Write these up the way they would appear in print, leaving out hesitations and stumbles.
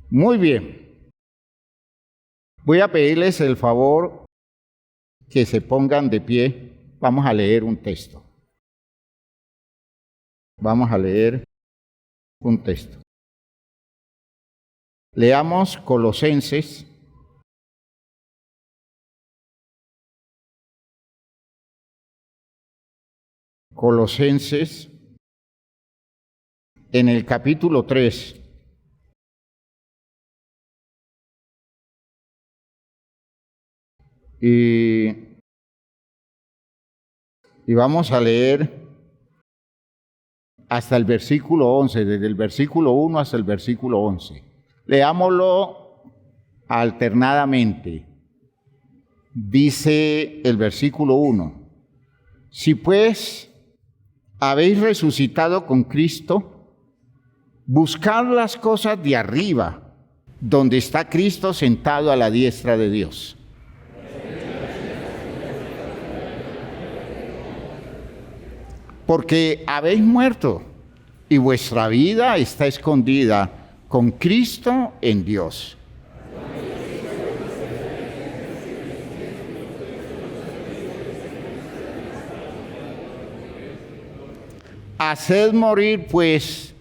Muy bien. Voy a pedirles el favor que se pongan de pie. Vamos a leer un texto. Vamos a leer un texto. Leamos Colosenses. Colosenses en el capítulo 3. Y vamos a leer hasta el versículo 11, desde el versículo 1 hasta el versículo 11. Leámoslo alternadamente. Dice el versículo 1: Si pues habéis resucitado con Cristo, buscad las cosas de arriba, donde está Cristo sentado a la diestra de Dios. Porque habéis muerto y vuestra vida está escondida con Cristo en Dios. Haced morir, pues,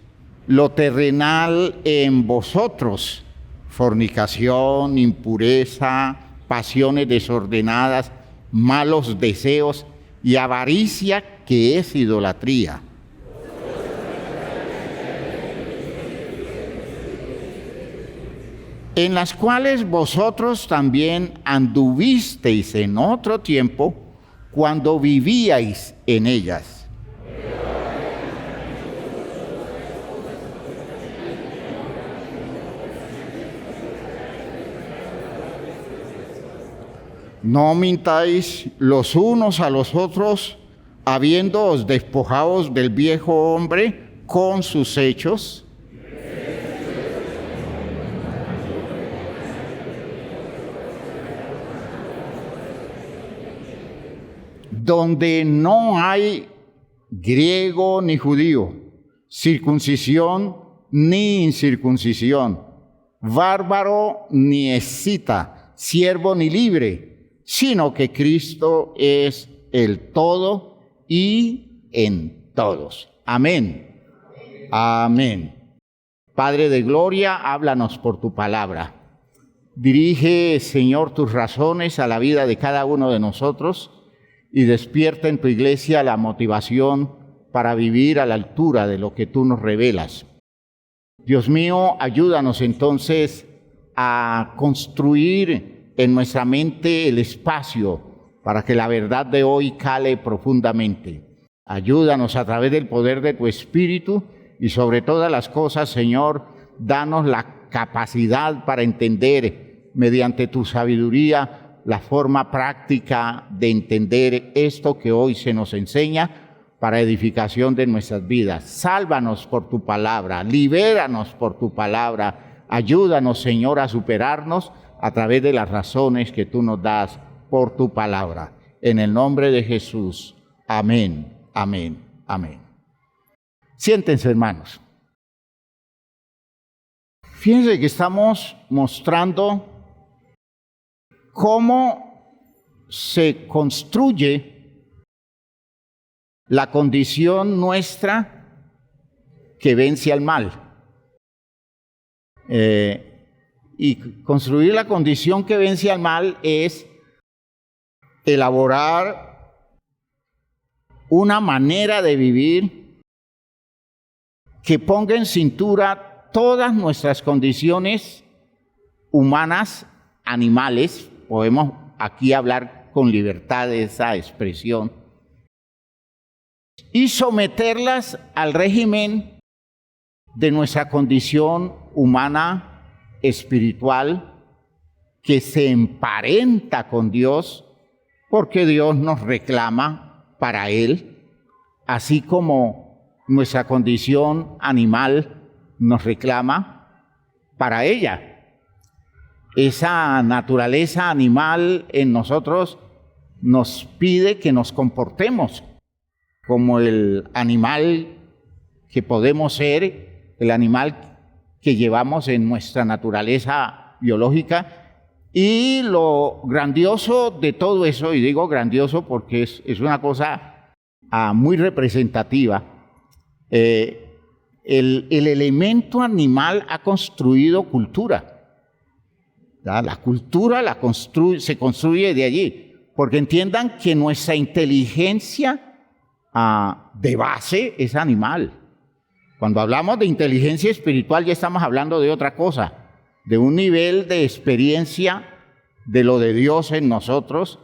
lo terrenal en vosotros: fornicación, impureza, pasiones desordenadas, malos deseos y avaricia, que es idolatría. En las cuales vosotros también anduvisteis en otro tiempo, cuando vivíais en ellas. No mintáis los unos a los otros, habiéndoos despojados del viejo hombre con sus hechos, donde no hay griego ni judío, circuncisión ni incircuncisión, bárbaro ni escita, siervo ni libre, sino que Cristo es el todo y en todos. Amén. Amén. Padre de gloria, háblanos por tu palabra. Dirige, Señor, tus razones a la vida de cada uno de nosotros y despierta en tu iglesia la motivación para vivir a la altura de lo que tú nos revelas. Dios mío, ayúdanos entonces a construir en nuestra mente el espacio para que la verdad de hoy cale profundamente. Ayúdanos a través del poder de tu Espíritu y sobre todas las cosas, Señor, danos la capacidad para entender mediante tu sabiduría la forma práctica de entender esto que hoy se nos enseña para edificación de nuestras vidas. Sálvanos por tu palabra, libéranos por tu palabra, ayúdanos, Señor, a superarnos a través de las razones que tú nos das por tu palabra. En el nombre de Jesús. Amén, amén, amén. Siéntense, hermanos. Fíjense que estamos mostrando cómo se construye la condición nuestra que vence al mal. Y construir la condición que vence al mal es elaborar una manera de vivir que ponga en cintura todas nuestras condiciones humanas, animales. Podemos aquí hablar con libertad de esa expresión, y someterlas al régimen de nuestra condición humana espiritual, que se emparenta con Dios, porque Dios nos reclama para Él, así como nuestra condición animal nos reclama para ella. Esa naturaleza animal en nosotros nos pide que nos comportemos como el animal que podemos ser, el animal que llevamos en nuestra naturaleza biológica. Y lo grandioso de todo eso, y digo grandioso porque es una cosa muy representativa, el elemento animal ha construido cultura. ¿Ya? La cultura se construye de allí, porque entiendan que nuestra inteligencia de base es animal. Cuando hablamos de inteligencia espiritual ya estamos hablando de otra cosa, de un nivel de experiencia de lo de Dios en nosotros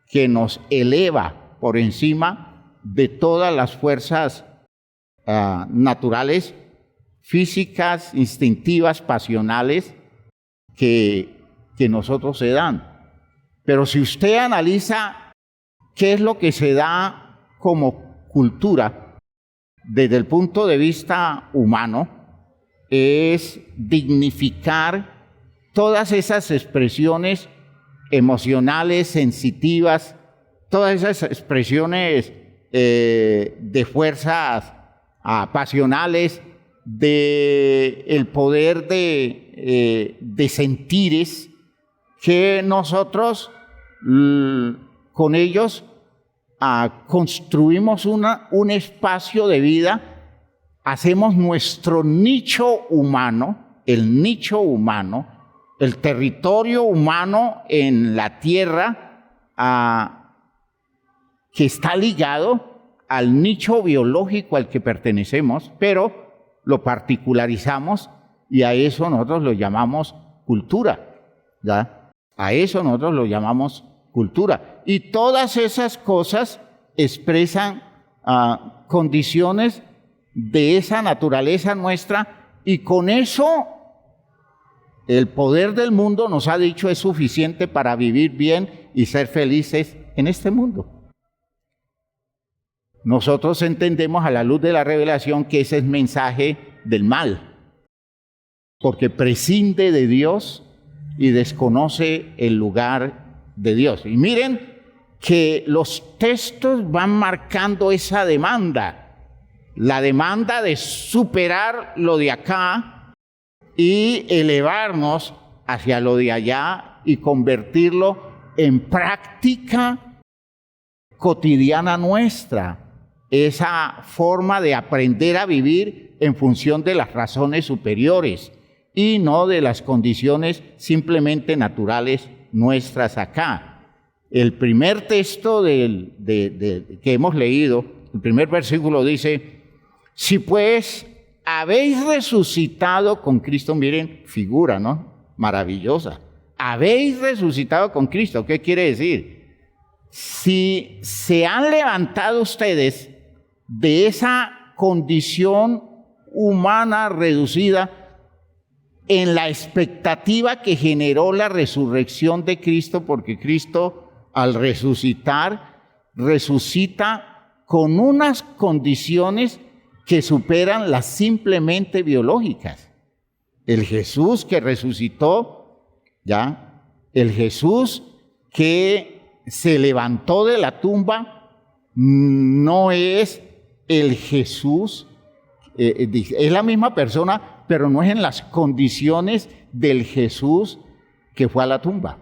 que nos eleva por encima de todas las fuerzas naturales, físicas, instintivas, pasionales que nosotros se dan. Pero si usted analiza qué es lo que se da como cultura desde el punto de vista humano, es dignificar todas esas expresiones emocionales, sensitivas, todas esas expresiones de fuerzas pasionales, de el poder de sentires que nosotros con ellos construimos un espacio de vida, hacemos nuestro nicho humano, el territorio humano en la tierra que está ligado al nicho biológico al que pertenecemos, pero lo particularizamos y a eso nosotros lo llamamos cultura, ¿ya? A eso nosotros lo llamamos cultura. Y todas esas cosas expresan condiciones de esa naturaleza nuestra, y con eso el poder del mundo nos ha dicho es suficiente para vivir bien y ser felices en este mundo. Nosotros entendemos a la luz de la revelación que ese es mensaje del mal, porque prescinde de Dios y desconoce el lugar de Dios. Y miren que los textos van marcando esa demanda, la demanda de superar lo de acá y elevarnos hacia lo de allá y convertirlo en práctica cotidiana nuestra, esa forma de aprender a vivir en función de las razones superiores y no de las condiciones simplemente naturales nuestras acá. El primer texto que hemos leído, el primer versículo dice: si pues habéis resucitado con Cristo, miren, figura, ¿no? Maravillosa. Habéis resucitado con Cristo, ¿qué quiere decir? Si se han levantado ustedes de esa condición humana reducida en la expectativa que generó la resurrección de Cristo, porque Cristo al resucitar, resucita con unas condiciones que superan las simplemente biológicas. El Jesús que resucitó, ¿ya? El Jesús que se levantó de la tumba no es el Jesús, es la misma persona, pero no es en las condiciones del Jesús que fue a la tumba.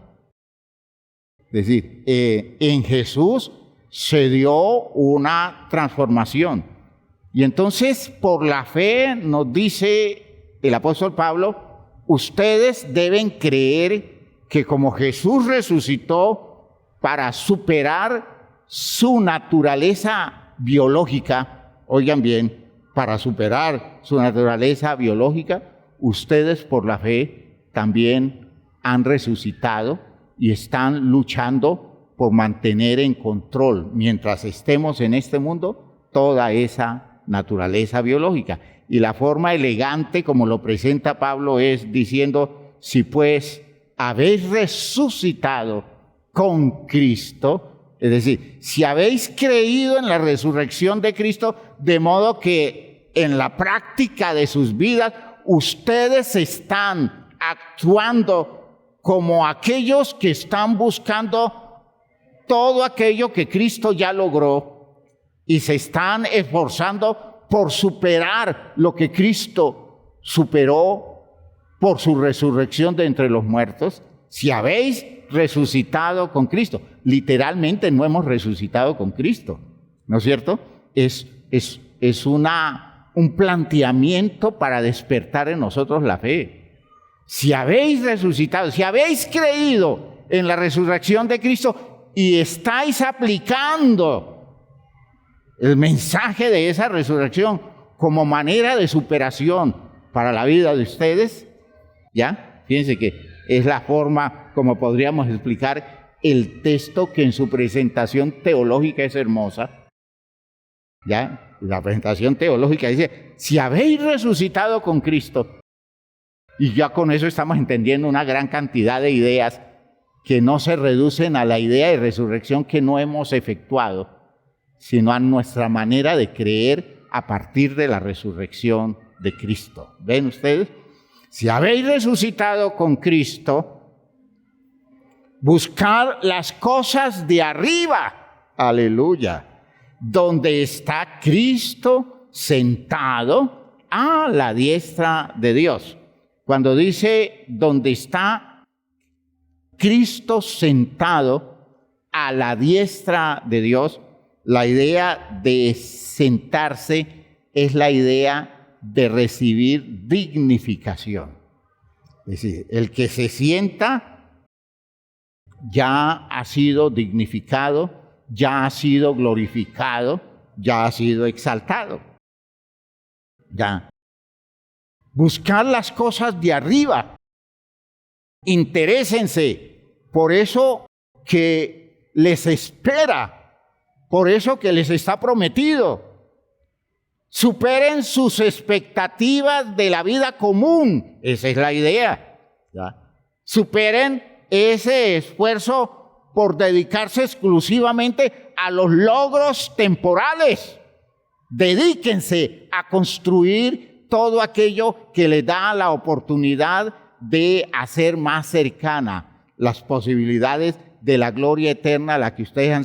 Es decir, en Jesús se dio una transformación. Y entonces, por la fe, nos dice el apóstol Pablo, ustedes deben creer que como Jesús resucitó para superar su naturaleza biológica, oigan bien, para superar su naturaleza biológica, ustedes por la fe también han resucitado y están luchando por mantener en control, mientras estemos en este mundo, toda esa naturaleza biológica. Y la forma elegante como lo presenta Pablo es diciendo: si pues habéis resucitado con Cristo, es decir, si habéis creído en la resurrección de Cristo, de modo que en la práctica de sus vidas ustedes están actuando como aquellos que están buscando todo aquello que Cristo ya logró y se están esforzando por superar lo que Cristo superó por su resurrección de entre los muertos. Si habéis resucitado con Cristo. Literalmente no hemos resucitado con Cristo, ¿no es cierto? Es un planteamiento para despertar en nosotros la fe. Si habéis resucitado, si habéis creído en la resurrección de Cristo y estáis aplicando el mensaje de esa resurrección como manera de superación para la vida de ustedes, ¿ya? Fíjense que es la forma como podríamos explicar el texto que en su presentación teológica es hermosa, ¿ya? La presentación teológica dice, si habéis resucitado con Cristo, y ya con eso estamos entendiendo una gran cantidad de ideas que no se reducen a la idea de resurrección que no hemos efectuado, sino a nuestra manera de creer a partir de la resurrección de Cristo. ¿Ven ustedes? Si habéis resucitado con Cristo, buscad las cosas de arriba, aleluya, donde está Cristo sentado a la diestra de Dios. Cuando dice donde está Cristo sentado a la diestra de Dios, la idea de sentarse es la idea de recibir dignificación. Es decir, el que se sienta ya ha sido dignificado, ya ha sido glorificado, ya ha sido exaltado. Ya. Buscar las cosas de arriba. Interésense por eso que les espera, por eso que les está prometido. Superen sus expectativas de la vida común. Esa es la idea. ¿Ya? Superen ese esfuerzo por dedicarse exclusivamente a los logros temporales. Dedíquense a construir todo aquello que les da la oportunidad de hacer más cercana las posibilidades de la gloria eterna a la que ustedes han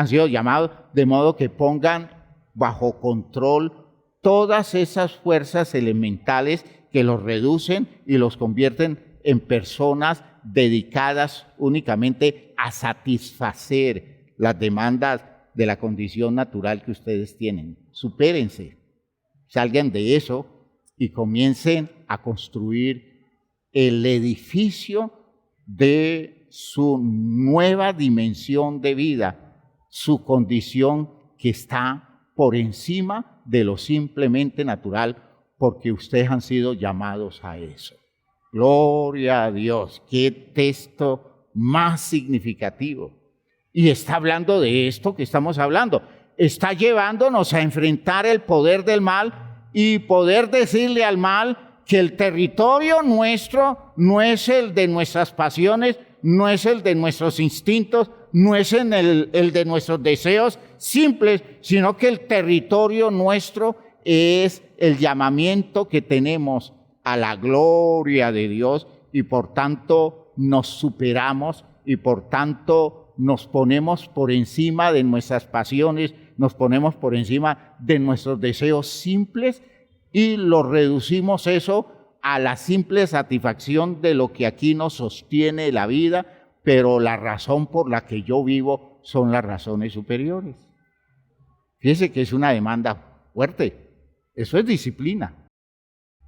sido llamados, de modo que pongan bajo control todas esas fuerzas elementales que los reducen y los convierten en personas dedicadas únicamente a satisfacer las demandas de la condición natural que ustedes tienen. Supérense, salgan de eso y comiencen a construir el edificio de su nueva dimensión de vida, su condición que está por encima de lo simplemente natural, porque ustedes han sido llamados a eso. Gloria a Dios, qué texto más significativo. Y está hablando de esto que estamos hablando. Está llevándonos a enfrentar el poder del mal y poder decirle al mal que el territorio nuestro no es el de nuestras pasiones, no es el de nuestros instintos, no es el de nuestros deseos simples, sino que el territorio nuestro es el llamamiento que tenemos a la gloria de Dios y por tanto nos superamos y por tanto nos ponemos por encima de nuestras pasiones, nos ponemos por encima de nuestros deseos simples y lo reducimos eso a la simple satisfacción de lo que aquí nos sostiene la vida, pero la razón por la que yo vivo son las razones superiores. Fíjese que es una demanda fuerte. Eso es disciplina.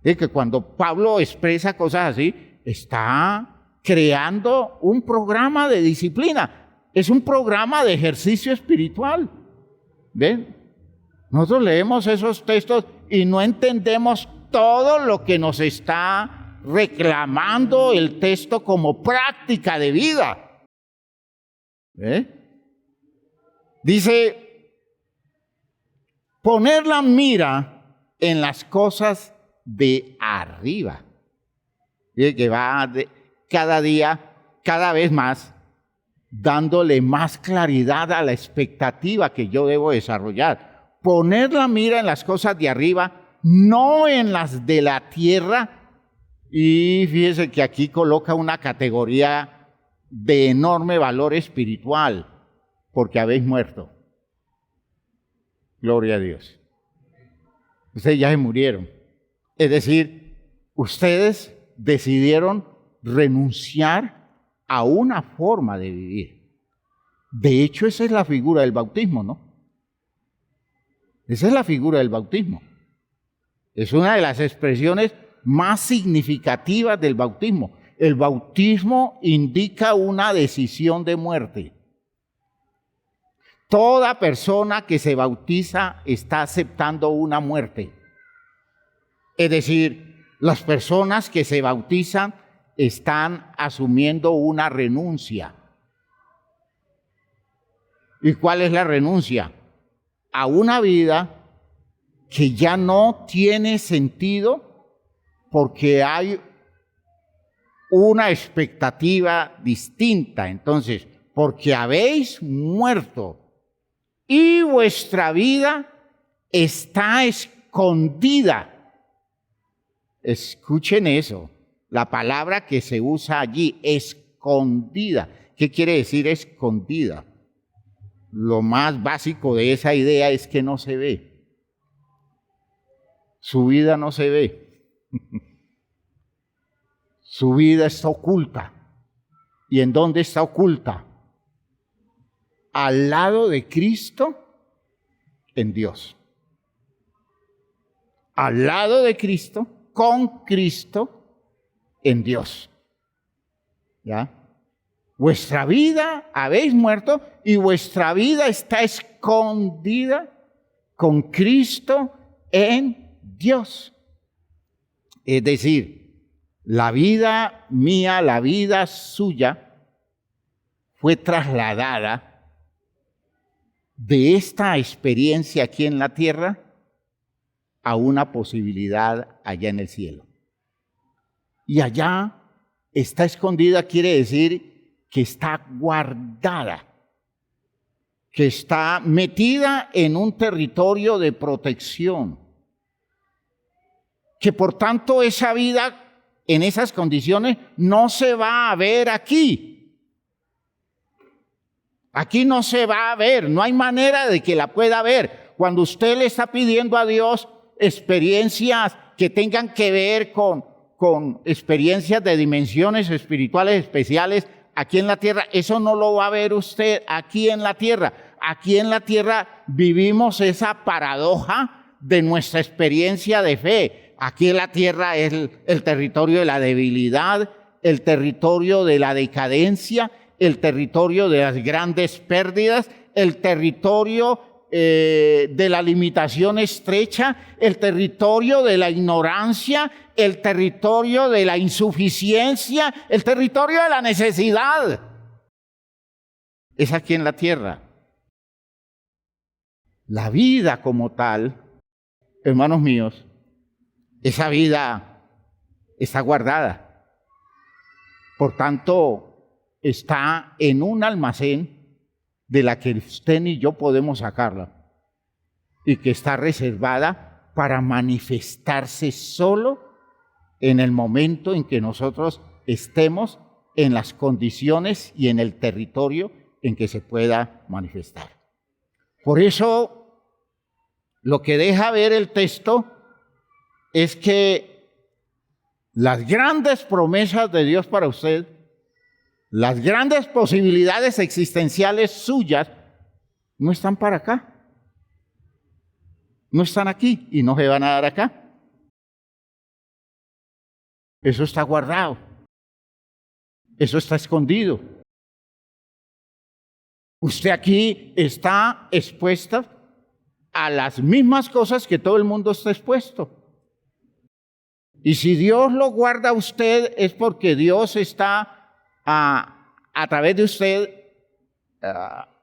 Es que cuando Pablo expresa cosas así, está creando un programa de disciplina. Es un programa de ejercicio espiritual. ¿Ven? Nosotros leemos esos textos y no entendemos todo lo que nos está reclamando el texto como práctica de vida. Dice, poner la mira en las cosas de arriba. Dice que va cada día, cada vez más, dándole más claridad a la expectativa que yo debo desarrollar. Poner la mira en las cosas de arriba, no en las de la tierra. Y fíjese que aquí coloca una categoría de enorme valor espiritual, porque habéis muerto. Gloria a Dios. Ustedes ya se murieron. Es decir, ustedes decidieron renunciar a una forma de vivir. De hecho, esa es la figura del bautismo, ¿no? Esa es la figura del bautismo. Es una de las expresiones más significativas del bautismo. El bautismo indica una decisión de muerte. Toda persona que se bautiza está aceptando una muerte. Es decir, las personas que se bautizan están asumiendo una renuncia. ¿Y cuál es la renuncia? A una vida que ya no tiene sentido porque hay una expectativa distinta. Entonces, porque habéis muerto y vuestra vida está escondida. Escuchen eso, la palabra que se usa allí, escondida. ¿Qué quiere decir escondida? Lo más básico de esa idea es que no se ve. Su vida no se ve. Su vida está oculta. ¿Y en dónde está oculta? Al lado de Cristo, en Dios. Al lado de Cristo, con Cristo, en Dios. ¿Ya? Vuestra vida habéis muerto y vuestra vida está escondida con Cristo en Dios. Es decir, la vida mía, la vida suya, fue trasladada de esta experiencia aquí en la tierra a una posibilidad allá en el cielo. Y allá está escondida, quiere decir que está guardada, que está metida en un territorio de protección, que por tanto esa vida en esas condiciones no se va a ver aquí. Aquí no se va a ver, no hay manera de que la pueda ver. Cuando usted le está pidiendo a Dios experiencias que tengan que ver con experiencias de dimensiones espirituales especiales aquí en la tierra, eso no lo va a ver usted aquí en la tierra. Aquí en la tierra vivimos esa paradoja de nuestra experiencia de fe. Aquí en la tierra es el territorio de la debilidad, el territorio de la decadencia, el territorio de las grandes pérdidas, el territorio de la limitación estrecha, el territorio de la ignorancia, el territorio de la insuficiencia, el territorio de la necesidad. Es aquí en la tierra. La vida como tal, hermanos míos, esa vida está guardada. Por tanto, está en un almacén de la que usted ni yo podemos sacarla y que está reservada para manifestarse solo en el momento en que nosotros estemos en las condiciones y en el territorio en que se pueda manifestar. Por eso, lo que deja ver el texto es que las grandes promesas de Dios para usted, las grandes posibilidades existenciales suyas, no están para acá. No están aquí y no se van a dar acá. Eso está guardado. Eso está escondido. Usted aquí está expuesta a las mismas cosas que todo el mundo está expuesto. Y si Dios lo guarda a usted es porque Dios está a través de usted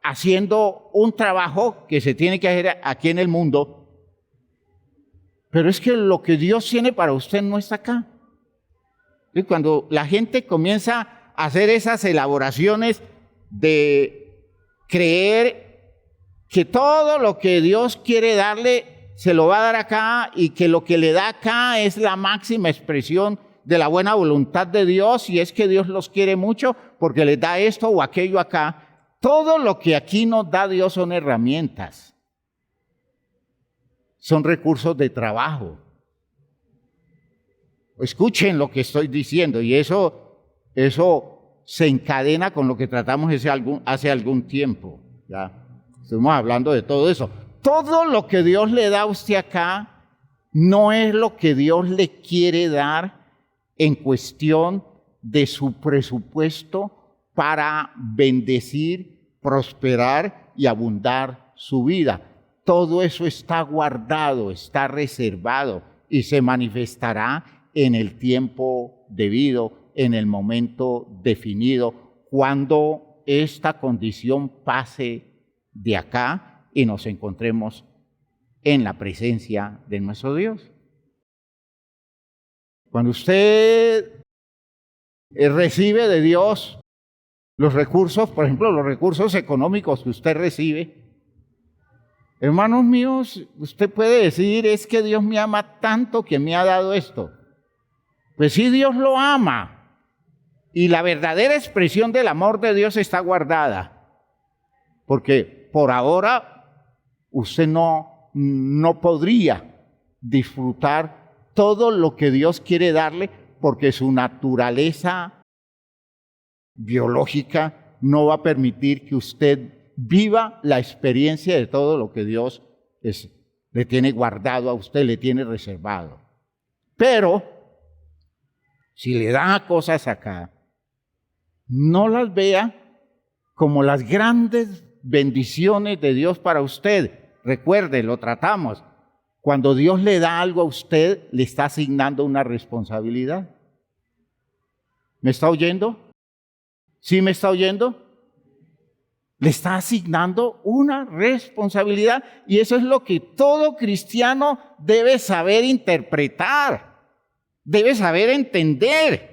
haciendo un trabajo que se tiene que hacer aquí en el mundo. Pero es que lo que Dios tiene para usted no está acá. Y cuando la gente comienza a hacer esas elaboraciones de creer que todo lo que Dios quiere darle se lo va a dar acá y que lo que le da acá es la máxima expresión de la buena voluntad de Dios y es que Dios los quiere mucho porque les da esto o aquello acá. Todo lo que aquí nos da Dios son herramientas, son recursos de trabajo. Escuchen lo que estoy diciendo, y eso se encadena con lo que tratamos hace algún tiempo. ¿Ya? Estuvimos hablando de todo eso. Todo lo que Dios le da a usted acá no es lo que Dios le quiere dar en cuestión de su presupuesto para bendecir, prosperar y abundar su vida. Todo eso está guardado, está reservado y se manifestará en el tiempo debido, en el momento definido, cuando esta condición pase de acá y nos encontremos en la presencia de nuestro Dios. Cuando usted recibe de Dios los recursos, por ejemplo, los recursos económicos que usted recibe, hermanos míos, usted puede decir, es que Dios me ama tanto que me ha dado esto. Pues sí, Dios lo ama. Y la verdadera expresión del amor de Dios está guardada. Porque por ahora usted no podría disfrutar todo lo que Dios quiere darle, porque su naturaleza biológica no va a permitir que usted viva la experiencia de todo lo que Dios le tiene guardado a usted, le tiene reservado. Pero si le da cosas acá, no las vea como las grandes bendiciones de Dios para usted. Recuerde, lo tratamos. Cuando Dios le da algo a usted, le está asignando una responsabilidad. ¿Me está oyendo? ¿Sí me está oyendo? Le está asignando una responsabilidad, y eso es lo que todo cristiano debe saber interpretar, debe saber entender.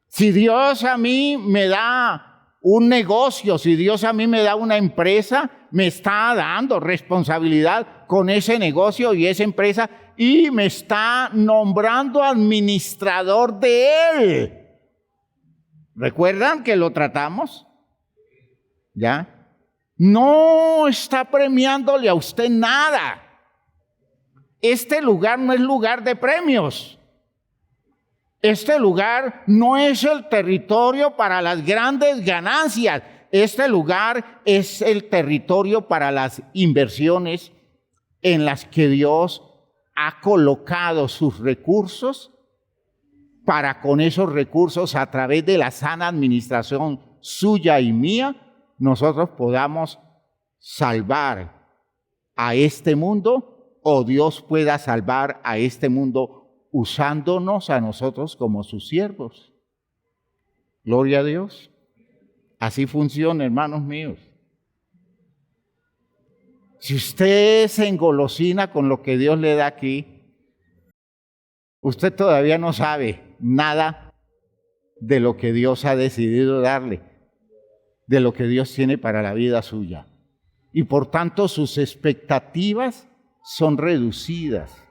Si Dios a mí me da un negocio, si Dios a mí me da una empresa, me está dando responsabilidad con ese negocio y esa empresa, y me está nombrando administrador de él. ¿Recuerdan que lo tratamos? ¿Ya? No está premiándole a usted nada. Este lugar no es lugar de premios. Este lugar no es el territorio para las grandes ganancias. Este lugar es el territorio para las inversiones en las que Dios ha colocado sus recursos, para con esos recursos, a través de la sana administración suya y mía, nosotros podamos salvar a este mundo, o Dios pueda salvar a este mundo usándonos a nosotros como sus siervos. Gloria a Dios. Así funciona, hermanos míos. Si usted se engolosina con lo que Dios le da aquí, usted todavía no sabe nada de lo que Dios ha decidido darle, de lo que Dios tiene para la vida suya. Y por tanto sus expectativas son reducidas.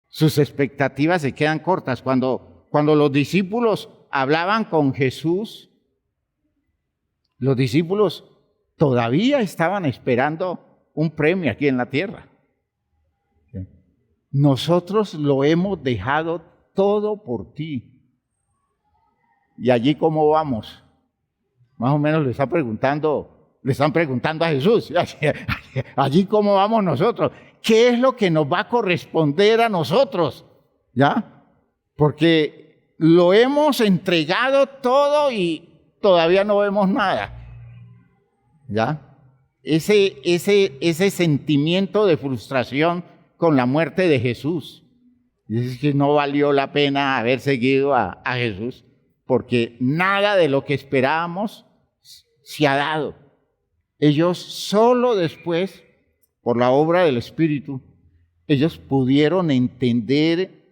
Sus expectativas se quedan cortas. Cuando los discípulos hablaban con Jesús, los discípulos todavía estaban esperando un premio aquí en la tierra. Nosotros lo hemos dejado todo por ti. ¿Y allí cómo vamos? Más o menos le están preguntando a Jesús, allí cómo vamos nosotros. ¿Qué es lo que nos va a corresponder a nosotros? ¿Ya? Porque lo hemos entregado todo y todavía no vemos nada. ¿Ya? Ese sentimiento de frustración con la muerte de Jesús. Es que no valió la pena haber seguido a Jesús, porque nada de lo que esperábamos se ha dado. Ellos solo después, por la obra del Espíritu, ellos pudieron entender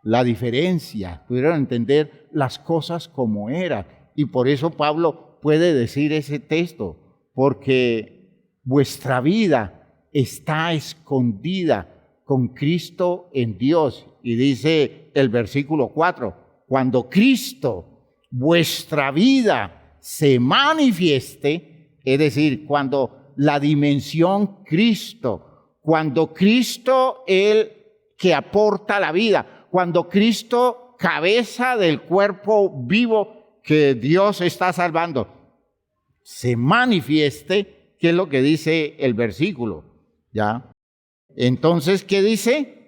la diferencia, pudieron entender las cosas como eran. Y por eso Pablo puede decir ese texto, porque vuestra vida está escondida con Cristo en Dios. Y dice el versículo 4, cuando Cristo, vuestra vida, se manifieste, es decir, cuando la dimensión Cristo, cuando Cristo, Él que aporta la vida. Cuando Cristo, cabeza del cuerpo vivo que Dios está salvando, se manifieste, ¿qué es lo que dice el versículo? ¿Ya? Entonces, ¿qué dice?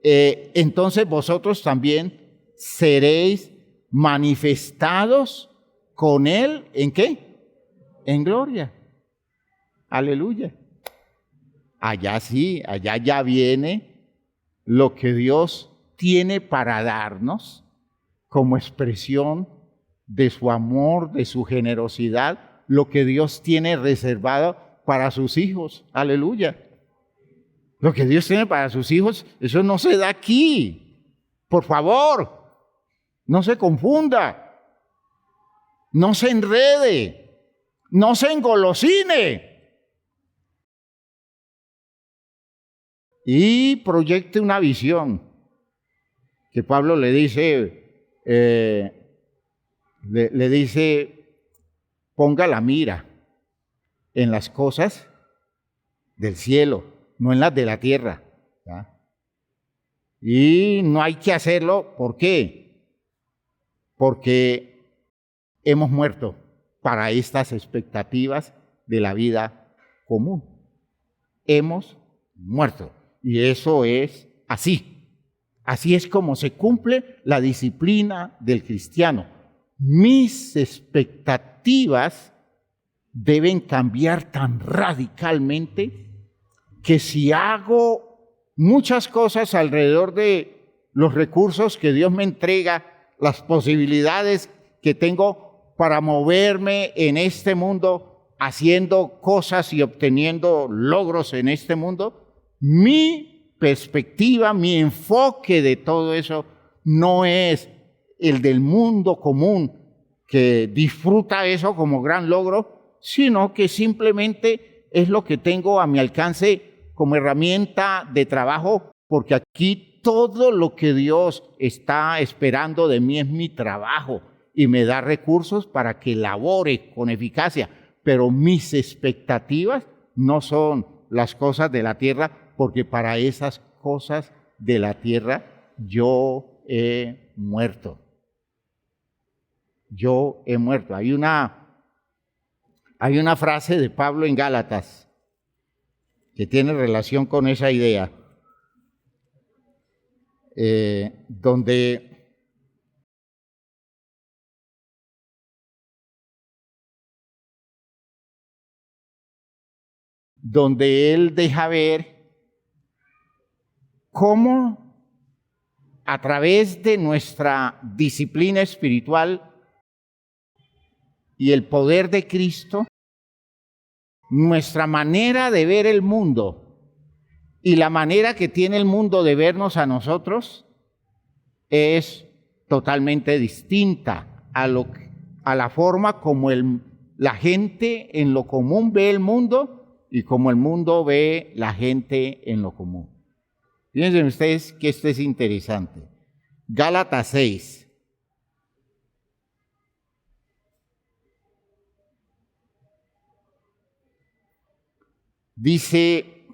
Entonces vosotros también seréis manifestados con Él, ¿en qué? En gloria. Aleluya. Allá sí, allá ya viene lo que Dios tiene para darnos como expresión de su amor, de su generosidad, lo que Dios tiene reservado para sus hijos. Aleluya. Lo que Dios tiene para sus hijos, eso no se da aquí. Por favor, no se confunda, no se enrede, no se engolosine. Y proyecte una visión que Pablo le dice, le dice, ponga la mira en las cosas del cielo, no en las de la tierra. ¿Ya? Y no hay que hacerlo, ¿por qué? Porque hemos muerto para estas expectativas de la vida común. Hemos muerto. Y eso es así. Así es como se cumple la disciplina del cristiano. Mis expectativas deben cambiar tan radicalmente que si hago muchas cosas alrededor de los recursos que Dios me entrega, las posibilidades que tengo para moverme en este mundo, haciendo cosas y obteniendo logros en este mundo, mi perspectiva, mi enfoque de todo eso no es el del mundo común que disfruta eso como gran logro, sino que simplemente es lo que tengo a mi alcance como herramienta de trabajo, porque aquí todo lo que Dios está esperando de mí es mi trabajo y me da recursos para que labore con eficacia, pero mis expectativas no son las cosas de la tierra, porque para esas cosas de la tierra yo he muerto. Yo he muerto. Hay una frase de Pablo en Gálatas que tiene relación con esa idea, donde él deja ver cómo a través de nuestra disciplina espiritual y el poder de Cristo, nuestra manera de ver el mundo y la manera que tiene el mundo de vernos a nosotros es totalmente distinta a la forma como la gente en lo común ve el mundo y como el mundo ve la gente en lo común. Fíjense ustedes que esto es interesante. Gálatas 6. Dice,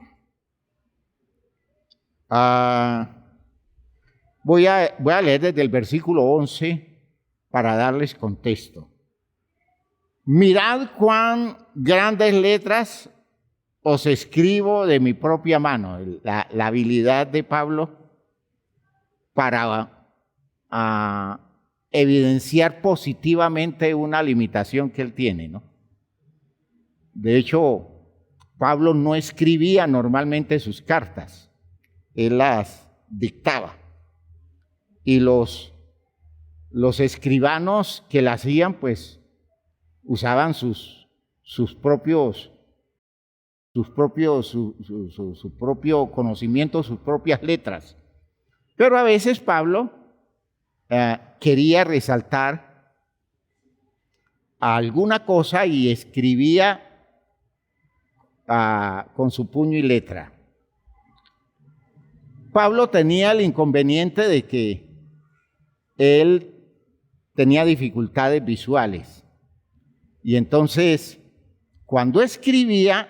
voy a leer desde el versículo 11 para darles contexto. Mirad cuán grandes letras os escribo de mi propia mano. La habilidad de Pablo para evidenciar positivamente una limitación que él tiene, ¿no? De hecho, Pablo no escribía normalmente sus cartas, él las dictaba. Y los escribanos que las hacían, pues, usaban su propio conocimiento, sus propias letras. Pero a veces Pablo quería resaltar alguna cosa y escribía con su puño y letra. Pablo tenía el inconveniente de que él tenía dificultades visuales. Y entonces, cuando escribía,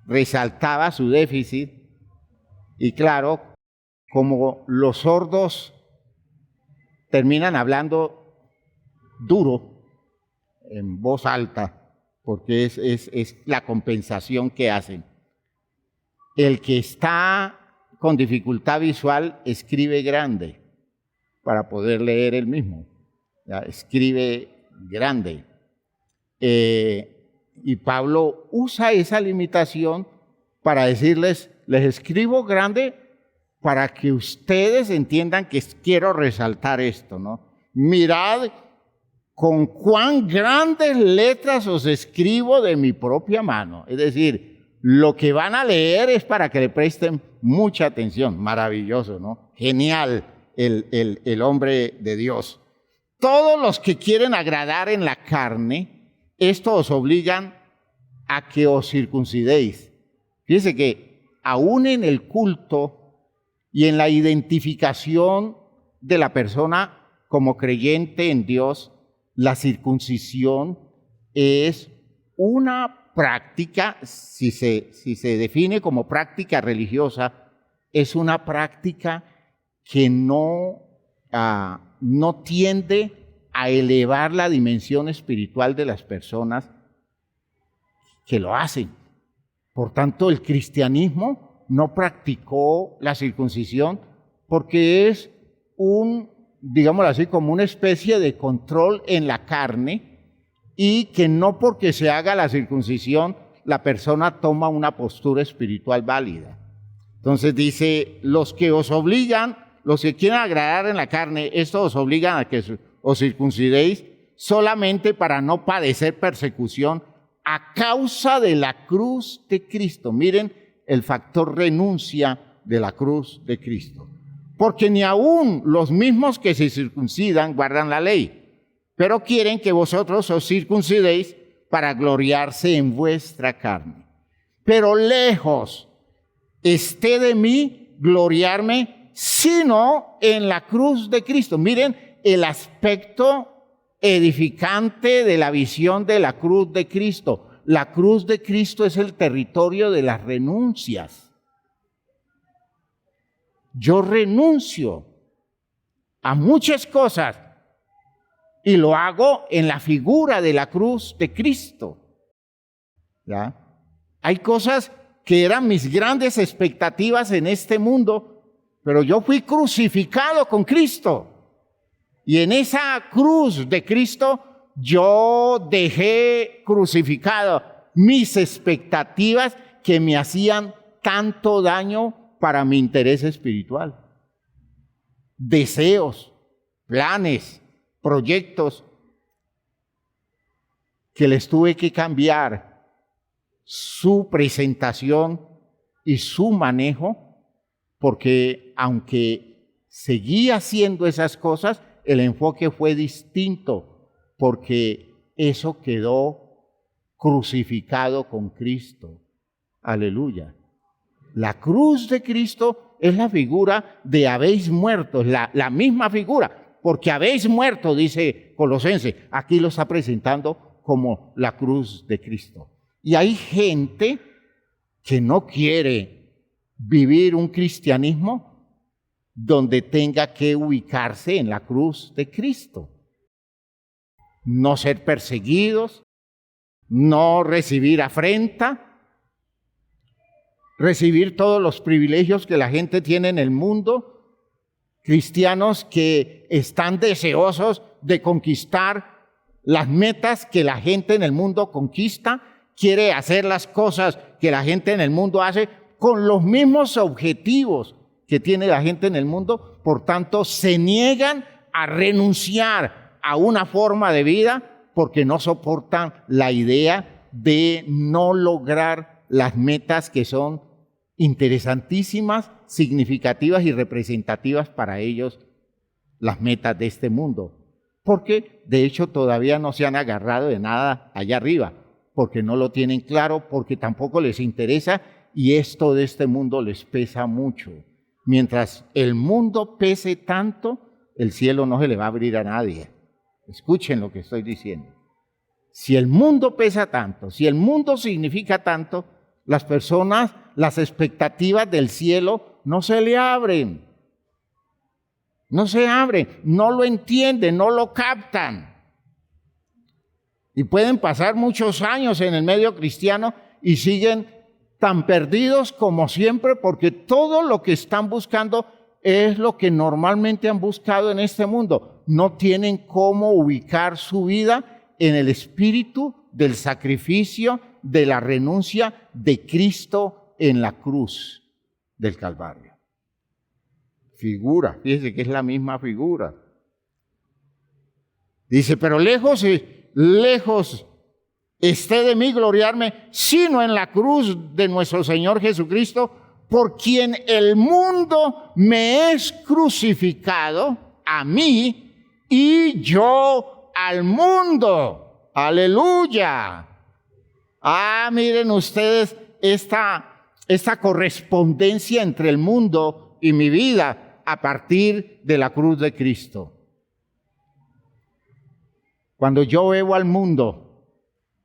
resaltaba su déficit Y claro, como los sordos terminan hablando duro, en voz alta, porque es la compensación que hacen. El que está con dificultad visual escribe grande para poder leer él mismo. ¿Ya? Escribe grande. Y Pablo usa esa limitación para decirles, les escribo grande para que ustedes entiendan que quiero resaltar esto, ¿no? Mirad con cuán grandes letras os escribo de mi propia mano. Es decir, lo que van a leer es para que le presten mucha atención. Maravilloso, ¿no? Genial el hombre de Dios. Todos los que quieren agradar en la carne, esto os obligan a que os circuncidéis. Fíjense que aún en el culto y en la identificación de la persona como creyente en Dios, la circuncisión es una práctica, si se define como práctica religiosa, es una práctica que no tiende a elevar la dimensión espiritual de las personas que lo hacen. Por tanto, el cristianismo no practicó la circuncisión porque es digámoslo así, como una especie de control en la carne, y que no porque se haga la circuncisión la persona toma una postura espiritual válida. Entonces dice, los que os obligan, los que quieren agradar en la carne, esto os obligan a que os circuncidéis solamente para no padecer persecución a causa de la cruz de Cristo. Miren el factor renuncia de la cruz de Cristo. Porque ni aun los mismos que se circuncidan guardan la ley, pero quieren que vosotros os circuncidéis para gloriarse en vuestra carne. Pero lejos esté de mí gloriarme, sino en la cruz de Cristo. Miren el aspecto edificante de la visión de la cruz de Cristo. La cruz de Cristo es el territorio de las renuncias. Yo renuncio a muchas cosas y lo hago en la figura de la cruz de Cristo. ¿Ya? Hay cosas que eran mis grandes expectativas en este mundo, pero yo fui crucificado con Cristo. Y en esa cruz de Cristo yo dejé crucificado mis expectativas que me hacían tanto daño para mi interés espiritual. Deseos, planes, proyectos que les tuve que cambiar su presentación y su manejo, porque aunque seguía haciendo esas cosas, el enfoque fue distinto, porque eso quedó crucificado con Cristo. Aleluya. La cruz de Cristo es la figura de habéis muerto, la misma figura, porque habéis muerto, dice Colosenses. Aquí lo está presentando como la cruz de Cristo. Y hay gente que no quiere vivir un cristianismo donde tenga que ubicarse en la cruz de Cristo. No ser perseguidos, no recibir afrenta, recibir todos los privilegios que la gente tiene en el mundo. Cristianos que están deseosos de conquistar las metas que la gente en el mundo conquista, quiere hacer las cosas que la gente en el mundo hace con los mismos objetivos que tiene la gente en el mundo, por tanto se niegan a renunciar a una forma de vida porque no soportan la idea de no lograr las metas que son interesantísimas, significativas y representativas para ellos, las metas de este mundo. Porque de hecho todavía no se han agarrado de nada allá arriba, porque no lo tienen claro, porque tampoco les interesa y esto de este mundo les pesa mucho. Mientras el mundo pese tanto, el cielo no se le va a abrir a nadie. Escuchen lo que estoy diciendo. Si el mundo pesa tanto, si el mundo significa tanto, las personas, las expectativas del cielo no se le abren. No se abren, no lo entienden, no lo captan. Y pueden pasar muchos años en el medio cristiano y siguen tan perdidos como siempre, porque todo lo que están buscando es lo que normalmente han buscado en este mundo. No tienen cómo ubicar su vida en el espíritu del sacrificio, de la renuncia de Cristo en la cruz del Calvario. Figura, fíjese que es la misma figura. Dice, pero lejos esté de mí gloriarme, sino en la cruz de nuestro Señor Jesucristo, por quien el mundo me es crucificado, a mí, y yo al mundo. Aleluya. Miren ustedes esta correspondencia entre el mundo y mi vida a partir de la cruz de Cristo. Cuando yo veo al mundo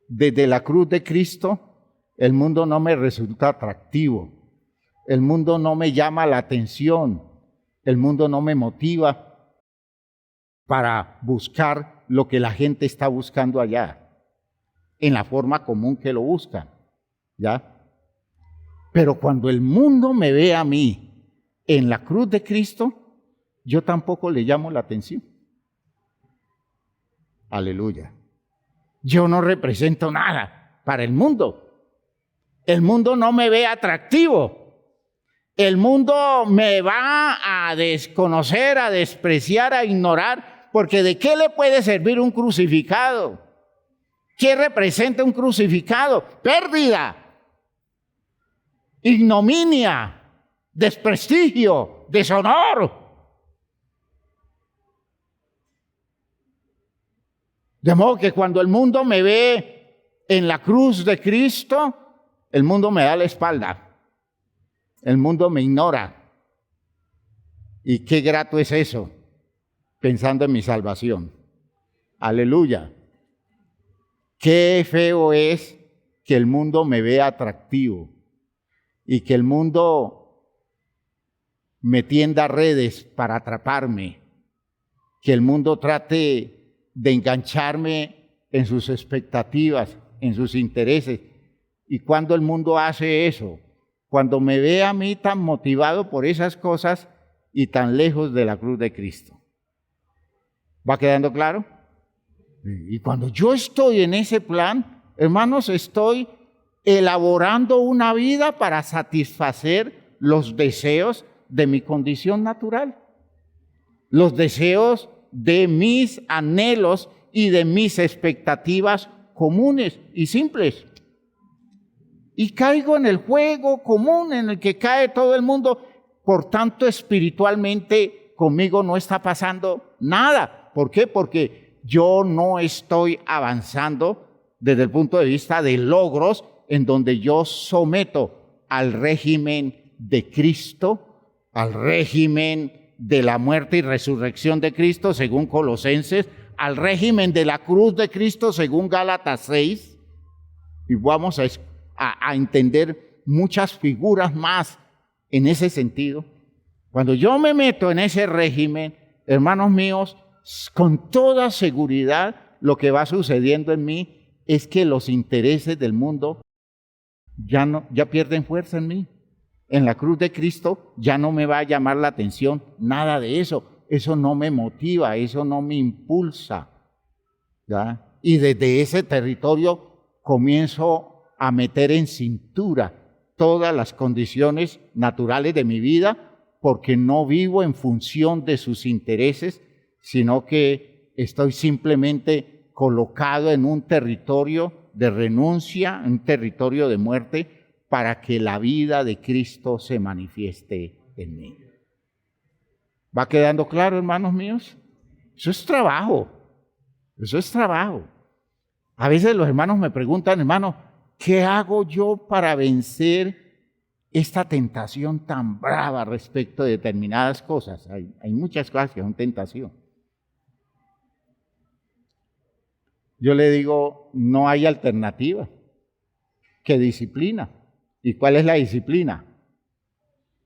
desde la cruz de Cristo, el mundo no me resulta atractivo. El mundo no me llama la atención. El mundo no me motiva para buscar lo que la gente está buscando allá, en la forma común que lo buscan, ¿ya? Pero cuando el mundo me ve a mí en la cruz de Cristo, yo tampoco le llamo la atención. Aleluya. Yo no represento nada para el mundo. El mundo no me ve atractivo. El mundo me va a desconocer, a despreciar, a ignorar, porque ¿de qué le puede servir un crucificado? ¿Qué representa un crucificado? Pérdida, ignominia, desprestigio, deshonor. De modo que cuando el mundo me ve en la cruz de Cristo, el mundo me da la espalda. El mundo me ignora. Y qué grato es eso, pensando en mi salvación. Aleluya. Qué feo es que el mundo me vea atractivo y que el mundo me tienda redes para atraparme, que el mundo trate de engancharme en sus expectativas, en sus intereses. ¿Y cuando el mundo hace eso? Cuando me ve a mí tan motivado por esas cosas y tan lejos de la cruz de Cristo. ¿Va quedando claro? Y cuando yo estoy en ese plan, hermanos, estoy elaborando una vida para satisfacer los deseos de mi condición natural, los deseos de mis anhelos y de mis expectativas comunes y simples. Y caigo en el juego común en el que cae todo el mundo. Por tanto, espiritualmente conmigo no está pasando nada. ¿Por qué? Porque yo no estoy avanzando desde el punto de vista de logros en donde yo someto al régimen de Cristo, al régimen de la muerte y resurrección de Cristo, según Colosenses, al régimen de la cruz de Cristo, según Gálatas 6, y vamos a entender muchas figuras más en ese sentido. Cuando yo me meto en ese régimen, hermanos míos, con toda seguridad lo que va sucediendo en mí es que los intereses del mundo ya pierden fuerza en mí. En la cruz de Cristo ya no me va a llamar la atención nada de eso. Eso no me motiva, eso no me impulsa, ¿ya? Y desde ese territorio comienzo a meter en cintura todas las condiciones naturales de mi vida, porque no vivo en función de sus intereses, sino que estoy simplemente colocado en un territorio de renuncia, un territorio de muerte, para que la vida de Cristo se manifieste en mí. ¿Va quedando claro, hermanos míos? Eso es trabajo. Eso es trabajo. A veces los hermanos me preguntan, hermano, ¿qué hago yo para vencer esta tentación tan brava respecto de determinadas cosas? Hay muchas cosas que son tentación. Yo le digo, no hay alternativa que disciplina. ¿Y cuál es la disciplina?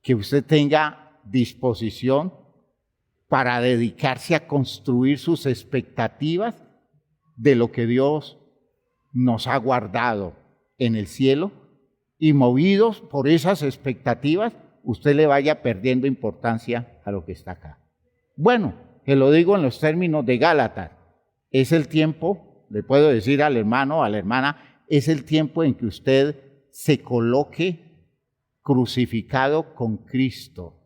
Que usted tenga disposición para dedicarse a construir sus expectativas de lo que Dios nos ha guardado en el cielo, y movidos por esas expectativas, usted le vaya perdiendo importancia a lo que está acá. Bueno, que lo digo en los términos de Gálatas, es el tiempo, le puedo decir al hermano, a la hermana, es el tiempo en que usted se coloque crucificado con Cristo.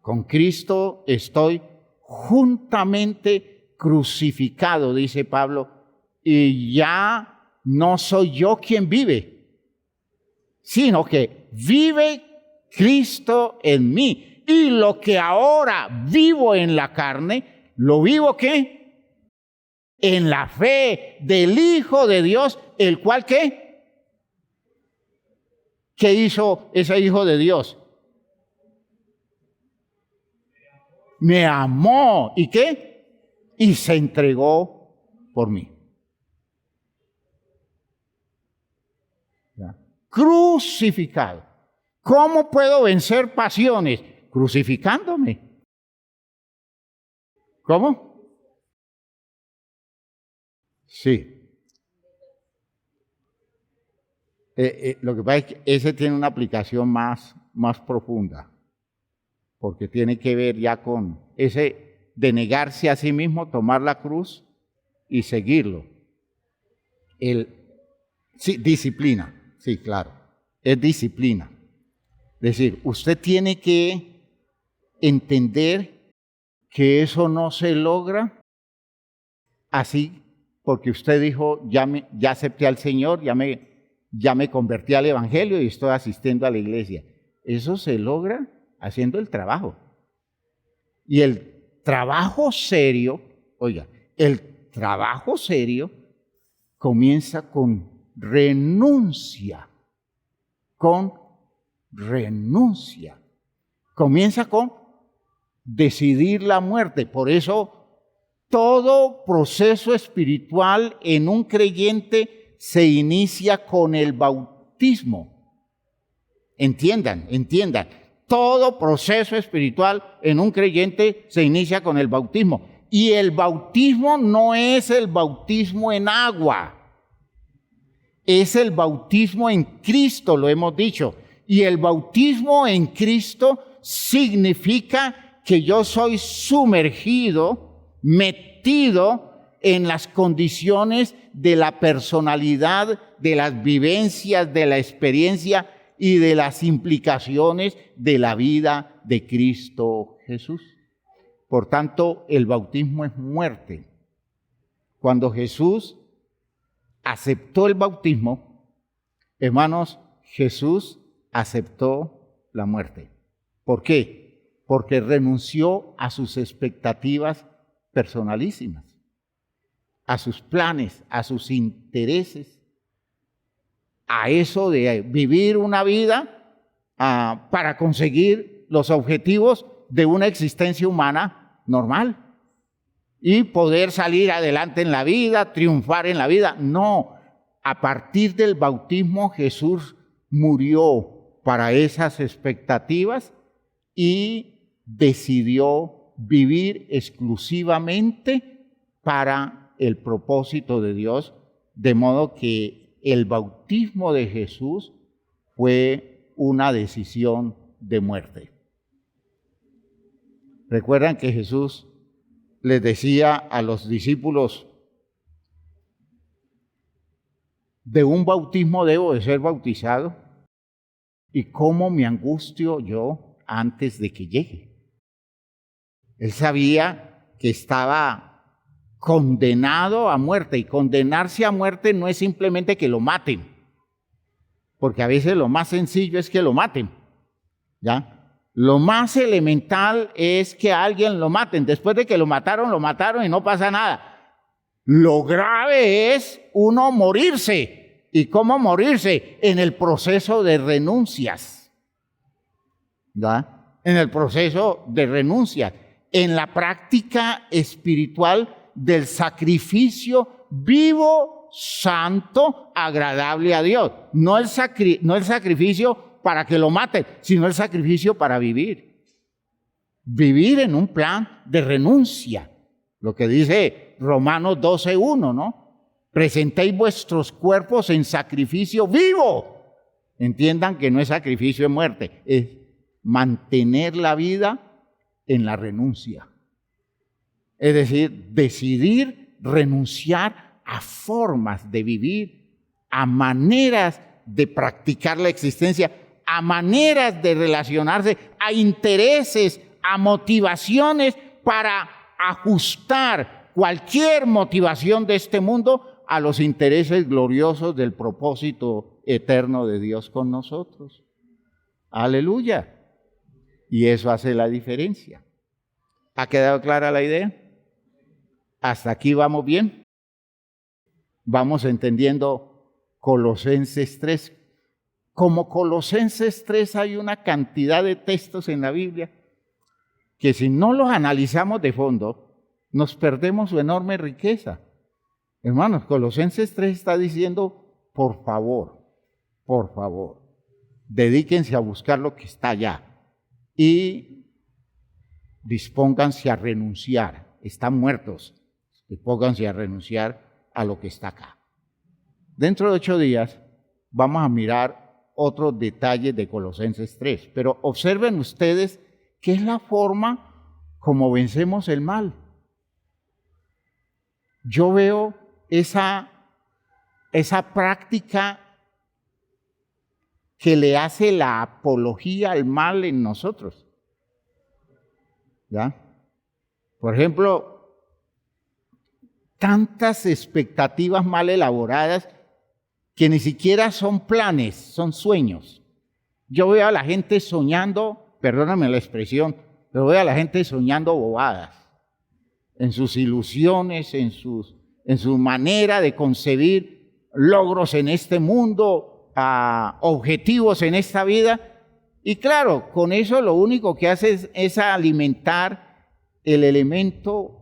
Con Cristo estoy juntamente crucificado, dice Pablo, y ya no soy yo quien vive, sino que vive Cristo en mí. Y lo que ahora vivo en la carne, ¿lo vivo qué? En la fe del Hijo de Dios, el cual ¿qué? ¿Qué hizo ese Hijo de Dios? Me amó. ¿Y qué? Y se entregó por mí. ¿Ya? Crucificado. ¿Cómo puedo vencer pasiones? Crucificándome. ¿Cómo? Sí. Lo que pasa es que ese tiene una aplicación más profunda, porque tiene que ver ya con ese de negarse a sí mismo, tomar la cruz y seguirlo. Sí, disciplina, sí, claro, es disciplina. Es decir, usted tiene que entender que eso no se logra así porque usted dijo, ya acepté al Señor, ya me convertí al Evangelio y estoy asistiendo a la iglesia. Eso se logra haciendo el trabajo. Y el trabajo serio, oiga, el trabajo serio comienza con renuncia. Comienza con decidir la muerte. Por eso todo proceso espiritual en un creyente se inicia con el bautismo. Entiendan. Todo proceso espiritual en un creyente se inicia con el bautismo. Y el bautismo no es el bautismo en agua. Es el bautismo en Cristo, lo hemos dicho. Y el bautismo en Cristo significa que yo soy sumergido, metido en las condiciones de la personalidad, de las vivencias, de la experiencia y de las implicaciones de la vida de Cristo Jesús. Por tanto, el bautismo es muerte. Cuando Jesús aceptó el bautismo, hermanos, Jesús aceptó la muerte. ¿Por qué? Porque renunció a sus expectativas personalísimas, a sus planes, a sus intereses, a eso de vivir una vida para conseguir los objetivos de una existencia humana normal y poder salir adelante en la vida, triunfar en la vida. No, a partir del bautismo Jesús murió para esas expectativas y decidió vivir exclusivamente para el propósito de Dios, de modo que el bautismo de Jesús fue una decisión de muerte. Recuerdan que Jesús les decía a los discípulos, de un bautismo debo de ser bautizado, y cómo me angustio yo antes de que llegue. Él sabía que estaba condenado a muerte, y condenarse a muerte no es simplemente que lo maten, porque a veces lo más sencillo es que lo maten, ¿ya? Lo más elemental es que a alguien lo maten. Después de que lo mataron y no pasa nada. Lo grave es uno morirse. ¿Y cómo morirse? En el proceso de renuncias. ¿Ya? En el proceso de renuncias. En la práctica espiritual del sacrificio vivo santo, agradable a Dios. No el sacrificio para que lo maten, sino el sacrificio para vivir. Vivir en un plan de renuncia. Lo que dice Romanos 12:1, ¿no? Presentéis vuestros cuerpos en sacrificio vivo. Entiendan que no es sacrificio de muerte, es mantener la vida en la renuncia. Es decir, decidir renunciar a formas de vivir, a maneras de practicar la existencia, a maneras de relacionarse, a intereses, a motivaciones para ajustar cualquier motivación de este mundo a los intereses gloriosos del propósito eterno de Dios con nosotros. Aleluya. Y eso hace la diferencia. ¿Ha quedado clara la idea? ¿Hasta aquí vamos bien? Vamos entendiendo Colosenses 3. Como Colosenses 3 hay una cantidad de textos en la Biblia que si no los analizamos de fondo, nos perdemos su enorme riqueza. Hermanos, Colosenses 3 está diciendo, por favor, dedíquense a buscar lo que está allá y dispónganse a renunciar. Están muertos, dispónganse a renunciar a lo que está acá. Dentro de 8 días vamos a mirar otros detalles de Colosenses 3, pero observen ustedes que es la forma como vencemos el mal. Yo veo esa práctica que le hace la apología al mal en nosotros. ¿Ya? Por ejemplo, tantas expectativas mal elaboradas que ni siquiera son planes, son sueños. Yo veo a la gente soñando, perdóname la expresión, pero veo a la gente soñando bobadas, en sus ilusiones, en su manera de concebir logros en este mundo, objetivos en esta vida. Y claro, con eso lo único que hace es alimentar el elemento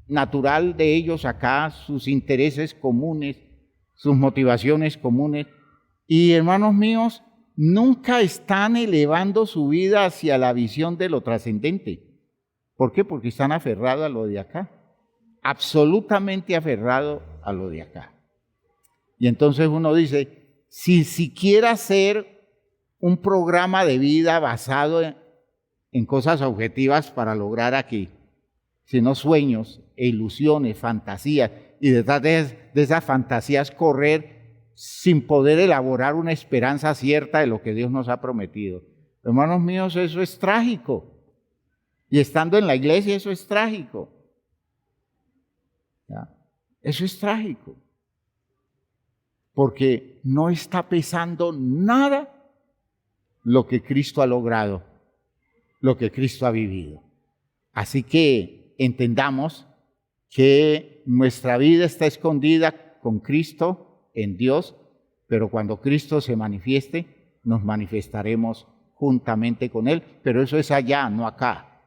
natural de ellos acá, sus intereses comunes, sus motivaciones comunes. Y hermanos míos, nunca están elevando su vida hacia la visión de lo trascendente. ¿Por qué? Porque están aferrados a lo de acá, absolutamente aferrados a lo de acá. Y entonces uno dice, si siquiera hacer un programa de vida basado en cosas objetivas para lograr aquí, sino sueños e ilusiones, fantasías, y detrás de esas fantasías correr sin poder elaborar una esperanza cierta de lo que Dios nos ha prometido. Hermanos míos, eso es trágico. Y estando en la iglesia, eso es trágico. ¿Ya? Eso es trágico. Porque no está pesando nada lo que Cristo ha logrado, lo que Cristo ha vivido. Así que entendamos que nuestra vida está escondida con Cristo en Dios, pero cuando Cristo se manifieste, nos manifestaremos juntamente con Él, pero eso es allá, no acá.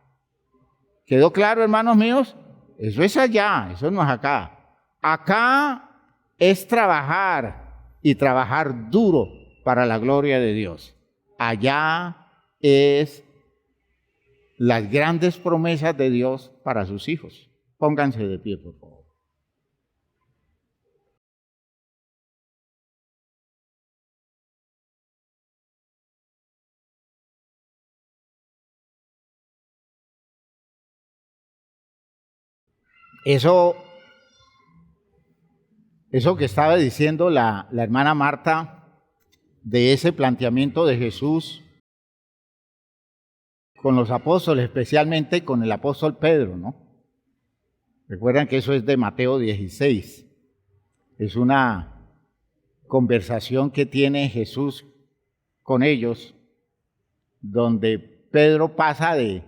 ¿Quedó claro, hermanos míos? Eso es allá, eso no es acá. Acá es trabajar y trabajar duro para la gloria de Dios. Allá es las grandes promesas de Dios para sus hijos. Pónganse de pie, por favor. Eso que estaba diciendo la hermana Marta de ese planteamiento de Jesús con los apóstoles, especialmente con el apóstol Pedro, ¿no? Recuerdan que eso es de Mateo 16. Es una conversación que tiene Jesús con ellos, donde Pedro pasa de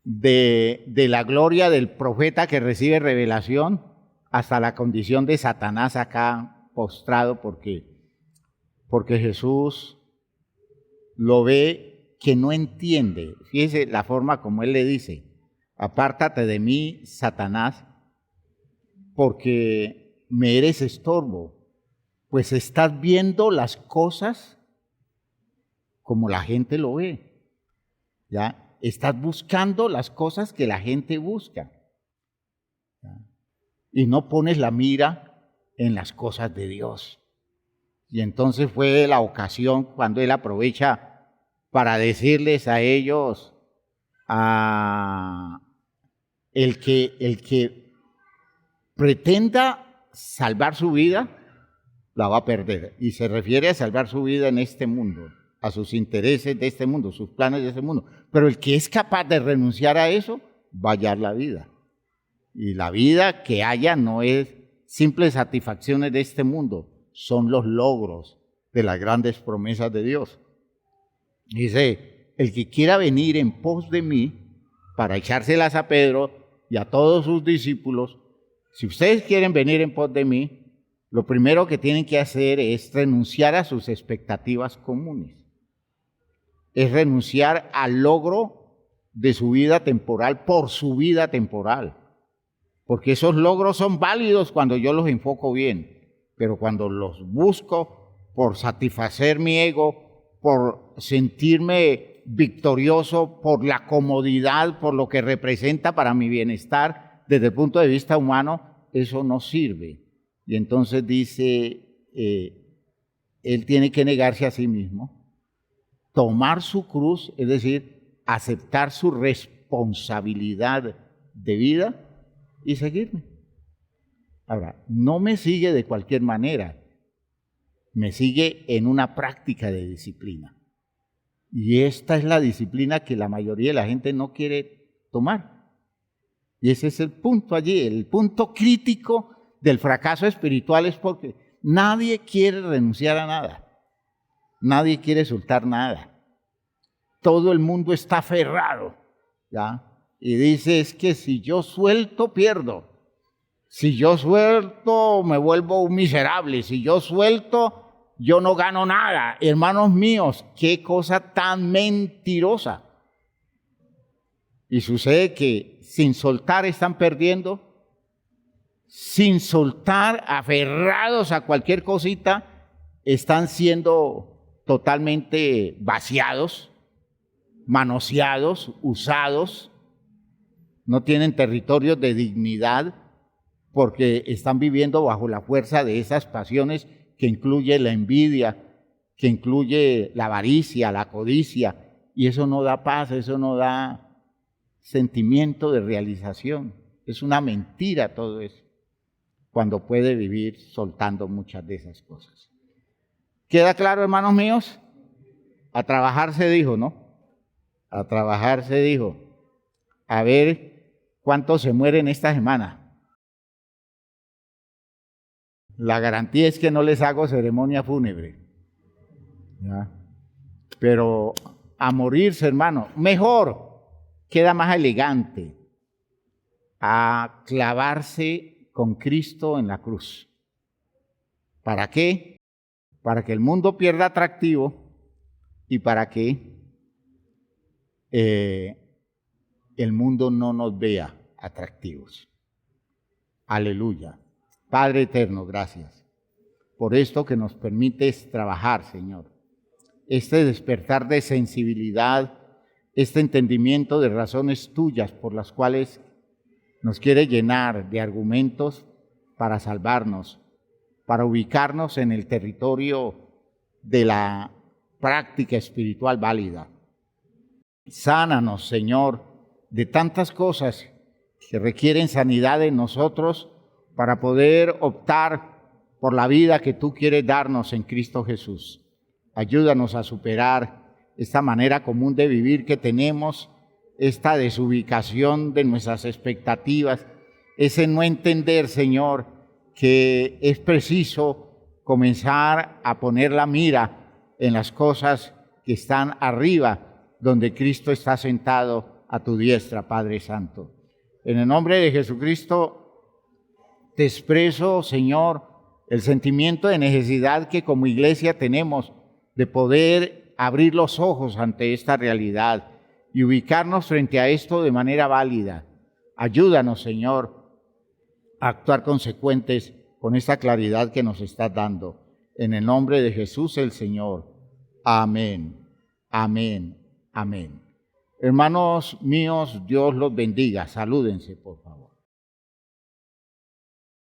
la gloria del profeta que recibe revelación hasta la condición de Satanás acá postrado porque Jesús lo ve que no entiende. Fíjese la forma como él le dice, apártate de mí, Satanás, porque me eres estorbo, pues estás viendo las cosas como la gente lo ve. ¿Ya? Estás buscando las cosas que la gente busca. ¿Ya? Y no pones la mira en las cosas de Dios. Y entonces fue la ocasión cuando él aprovecha para decirles a ellos, el que pretenda salvar su vida, la va a perder. Y se refiere a salvar su vida en este mundo, a sus intereses de este mundo, sus planes de este mundo. Pero el que es capaz de renunciar a eso, va a hallar la vida. Y la vida que haya no es simples satisfacciones de este mundo, son los logros de las grandes promesas de Dios. Dice, el que quiera venir en pos de mí, para echárselas a Pedro y a todos sus discípulos, si ustedes quieren venir en pos de mí, lo primero que tienen que hacer es renunciar a sus expectativas comunes. Es renunciar al logro de su vida temporal por su vida temporal. Porque esos logros son válidos cuando yo los enfoco bien. Pero cuando los busco por satisfacer mi ego, por sentirme victorioso, por la comodidad, por lo que representa para mi bienestar, desde el punto de vista humano, eso no sirve. Y entonces dice, él tiene que negarse a sí mismo, tomar su cruz, es decir, aceptar su responsabilidad de vida y seguirme. Ahora, no me sigue de cualquier manera, me sigue en una práctica de disciplina. Y esta es la disciplina que la mayoría de la gente no quiere tomar. Y ese es el punto allí, el punto crítico del fracaso espiritual es porque nadie quiere renunciar a nada, nadie quiere soltar nada. Todo el mundo está aferrado, ¿ya? Y dice, es que si yo suelto, pierdo. Si yo suelto, me vuelvo un miserable. Si yo suelto, yo no gano nada. Hermanos míos, qué cosa tan mentirosa. Y sucede que sin soltar están perdiendo. Sin soltar, aferrados a cualquier cosita, están siendo totalmente vaciados, manoseados, usados. No tienen territorios de dignidad, porque están viviendo bajo la fuerza de esas pasiones que incluye la envidia, que incluye la avaricia, la codicia, y eso no da paz, eso no da sentimiento de realización. Es una mentira todo eso, cuando puede vivir soltando muchas de esas cosas. ¿Queda claro, hermanos míos? A trabajar se dijo, ¿no? A trabajar se dijo. A ver cuántos se mueren esta semana. La garantía es que no les hago ceremonia fúnebre. ¿Ya? Pero a morirse, hermano, mejor, queda más elegante, a clavarse con Cristo en la cruz. ¿Para qué? Para que el mundo pierda atractivo y para que el mundo no nos vea atractivos. Aleluya. Padre eterno, gracias por esto que nos permites trabajar, Señor. Este despertar de sensibilidad, este entendimiento de razones tuyas por las cuales nos quiere llenar de argumentos para salvarnos, para ubicarnos en el territorio de la práctica espiritual válida. Sánanos, Señor, de tantas cosas que requieren sanidad en nosotros para poder optar por la vida que tú quieres darnos en Cristo Jesús. Ayúdanos a superar esta manera común de vivir que tenemos, esta desubicación de nuestras expectativas, ese no entender, Señor, que es preciso comenzar a poner la mira en las cosas que están arriba, donde Cristo está sentado a tu diestra, Padre Santo. En el nombre de Jesucristo, te expreso, Señor, el sentimiento de necesidad que como iglesia tenemos de poder abrir los ojos ante esta realidad y ubicarnos frente a esto de manera válida. Ayúdanos, Señor, a actuar consecuentes con esta claridad que nos estás dando. En el nombre de Jesús el Señor. Amén, amén, amén. Hermanos míos, Dios los bendiga. Salúdense, por favor.